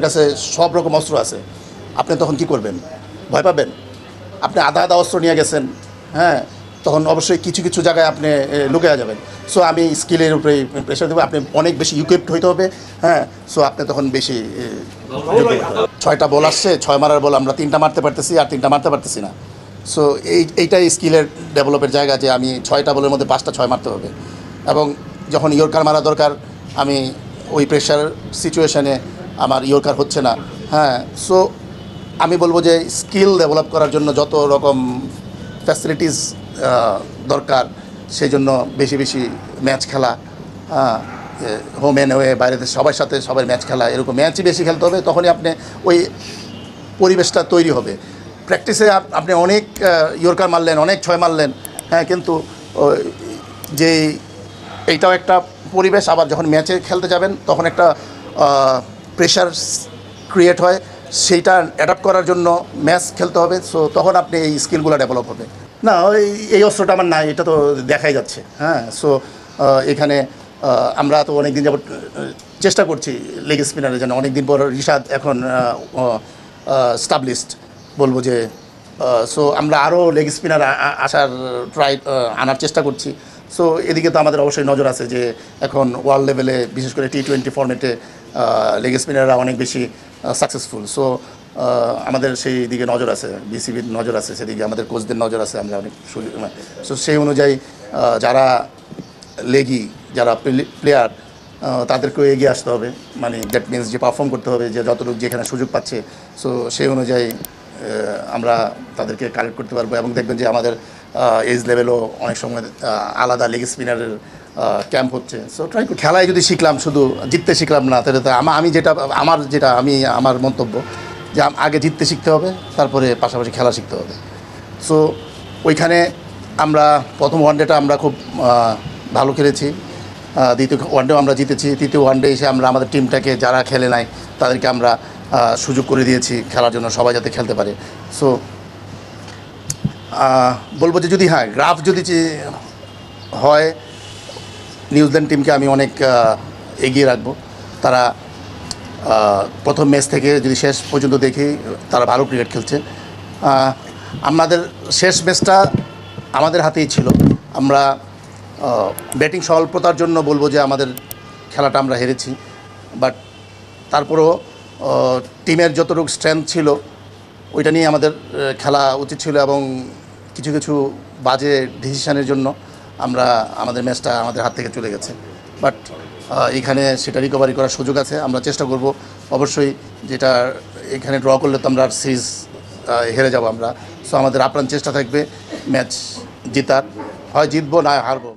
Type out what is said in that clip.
কাছে সব রকম অস্ত্র আছে, আপনি তখন কি করবেন? ভয় পাবেন? আপনি আধা আধা অস্ত্র নিয়ে গেছেন, হ্যাঁ, তখন অবশ্যই কিছু কিছু জায়গায় আপনি লুকিয়ে যাবেন। সো আমি স্কিলের উপরে প্রেশার দেবো, আপনি অনেক বেশি ইকুইপড হইতে হবে, হ্যাঁ। সো আপনি তখন বেশি 6টা বল আসছে, 6 মারার বল আমরা 3টা মারতে পারতেছি, আর 3টা মারতে পারতেছি না। সো এইটাই স্কিলের ডেভেলপের জায়গা, যে আমি 6টা বলের মধ্যে 5টা 6 মারতে হবে। এবং যখন ইয়র্কার মারা দরকার, আমি ওই প্রেশার সিচুয়েশানে আমার ইয়র্কার হচ্ছে না, হ্যাঁ। সো আমি বলবো যে স্কিল ডেভেলপ করার জন্য যত রকম ফ্যাসিলিটিস দরকার, সেই জন্য বেশি বেশি ম্যাচ খেলা, হোম অ্যান্ড ওয়ে, বাইরেতে সবার সাথে সবার ম্যাচ খেলা, এরকম ম্যাচই বেশি খেলতে হবে। তখনই আপনি ওই পরিবেশটা তৈরি হবে। প্র্যাকটিসে আপনি অনেক ইয়র্কার মারলেন, অনেক 6 মারলেন, হ্যাঁ, কিন্তু যে এইটাও একটা পরিবেশ। আবার যখন ম্যাচে খেলতে যাবেন তখন একটা প্রেশার ক্রিয়েট হয়, সেইটা অ্যাডাপ্ট করার জন্য ম্যাচ খেলতে হবে। সো তখন আপনি এই স্কিলগুলো ডেভেলপ হবে। না, এই অস্ত্রটা আমার নাই, এটা তো দেখাই যাচ্ছে, হ্যাঁ। সো এখানে আমরা তো অনেক দিন যাবত চেষ্টা করছি লেগ স্পিনারের জন্য। অনেক দিন পর রিশাদ এখন স্টাবলিশড বলবো যে। সো আমরা আরও লেগ স্পিনার আনার চেষ্টা করছি। সো এদিকে তো আমাদের অবশ্যই নজর আছে যে এখন ওয়ার্ল্ড লেভেলে, বিশেষ করে T20 ফর্মেটে লেগ স্পিনাররা অনেক বেশি সাকসেসফুল। সো আমাদের সেই দিকে নজর আছে, বিসিবির নজর আছে সেদিকে, আমাদের কোচদের নজর আছে। আমরা অনেক সো সেই অনুযায়ী যারা লেগি, যারা প্লেয়ার, তাদেরকেও এগিয়ে আসতে হবে। মানে দ্যাট মিনস যে পারফর্ম করতে হবে, যে যতটুকু যেখানে সুযোগ পাচ্ছে, সো সেই অনুযায়ী আমরা তাদেরকে কালেক্ট করতে পারবো। এবং দেখবেন যে আমাদের এজ লেভেলও অনেক সময় আলাদা লেগ স্পিনারের ক্যাম্প হচ্ছে। সো ট্রাই খেলায় যদি শিখলাম, শুধু জিততে শিখলাম না, তাহলে তো আমার মন্তব্য যে আগে জিততে শিখতে হবে, তারপরে পাশাপাশি খেলা শিখতে হবে। সো ওইখানে আমরা প্রথম ওয়ানডেটা আমরা খুব ভালো খেলেছি, দ্বিতীয় ওয়ানডেও আমরা জিতেছি, তৃতীয় ওয়ানডে এসে আমরা আমাদের টিমটাকে, যারা খেলে নাই তাদেরকে আমরা সুযোগ করে দিয়েছি খেলার জন্য, সবাই যাতে খেলতে পারে। সো বলবো যে যদি গ্রাফ যদি হয়, নিউজিল্যান্ড টিমকে আমি অনেক এগিয়ে রাখবো। তারা প্রথম ম্যাচ থেকে যদি শেষ পর্যন্ত দেখি, তারা ভালো ক্রিকেট খেলছে। আমাদের শেষ ম্যাচটা আমাদের হাতেই ছিল। আমরা ব্যাটিং স্বল্পতার জন্য বলবো যে আমাদের খেলাটা আমরা হেরেছি। বাট তারপরেও টিমের যতটুকু স্ট্রেংথ ছিল, ওইটা নিয়ে আমাদের খেলা উচিত ছিল। এবং কিছু কিছু বাজে ডিসিশানের জন্য আমাদের ম্যাচটা আমাদের হাত থেকে চলে গেছে। বাট এখানে সেটা রিকভারি করার সুযোগ আছে, আমরা চেষ্টা করব অবশ্যই। যেটা এখানে ড্র করলে তো আমরা সিরিজ হেরে যাব আমরা। সো আমাদের আপ্রাণ চেষ্টা থাকবে ম্যাচ জেতার, হয় জিতবো না হারবো।